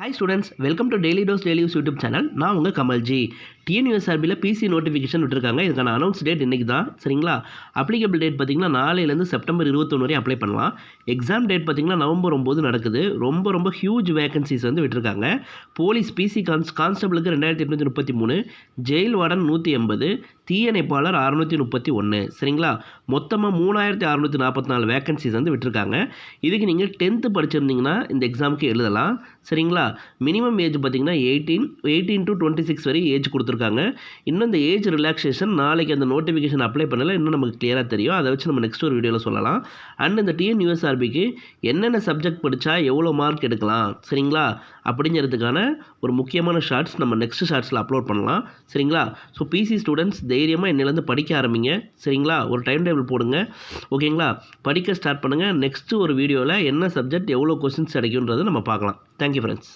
Hi students, welcome to Daily Dose Daily Use YouTube channel. நான் உங்கள் Kamalji. டிஎன்யூஎஸ்ஆர்பியில் PC notification விட்டுருக்காங்க. இதுக்கான அனௌன்ஸ் டேட் இன்றைக்கி தான், சரிங்களா? அப்ளிகபிள் டேட் பார்த்திங்கன்னா நாளையிலேருந்து செப்டம்பர் 21 வரை அப்ளை பண்ணலாம். எக்ஸாம் டேட் பார்த்திங்கன்னா நவம்பர் 9 நடக்குது. ரொம்ப ஹியூஜ் வேகன்சிஸ் வந்து விட்டுருக்காங்க. போலீஸ் பிசி கான்ஸ்டபிளுக்கு 2833, ஜெயில் வார்டன் 180, தீயணைப்பாளர் 631, சரிங்களா? மொத்தமாக 3644 வேகன்சிஸ் வந்து விட்டுருக்காங்க. இதுக்கு நீங்கள் 10th படிச்சிருந்தீங்கன்னா இந்த எக்ஸாமுக்கு எழுதலாம், சரிங்களா? மினிமம் ஏஜ் பார்த்திங்கன்னா 18 to 26 வரை ஏஜ் கொடுத்துருக்காங்க. இன்னும் இந்த ஏஜ் ரிலாக்ஸேஷன் நாளைக்கு அந்த நோட்டிஃபிகேஷன் அப்ளை பண்ணல இன்னும் நமக்கு கிளியராக தெரியும். அதை வச்சு நம்ம நெக்ஸ்ட் ஒரு வீடியோவில் சொல்லலாம். அண்ட் இந்த டிஎன்யூஎஸ்ஆர்பிக்கு என்னென்ன சப்ஜெக்ட் படித்தா எவ்வளோ மார்க் எடுக்கலாம், சரிங்களா, அப்படிங்கிறதுக்கான ஒரு முக்கியமான ஷார்ட்ஸ் நம்ம நெக்ஸ்ட் ஷார்ட்ஸில் அப்லோட் பண்ணலாம், சரிங்களா? ஸோ பிசி ஸ்டூடெண்ட்ஸ் தைரியமாக இன்னிலேருந்து படிக்க ஆரம்பிங்க, சரிங்களா? ஒரு டைம் டேபிள் போடுங்க, ஓகேங்களா? படிக்க ஸ்டார்ட் பண்ணுங்கள். நெக்ஸ்ட்டு ஒரு வீடியோவில் என்ன சப்ஜெக்ட் எவ்வளோ கொஸ்டின்ஸ் கிடைக்குன்றதை நம்ம பார்க்கலாம். Thank you friends.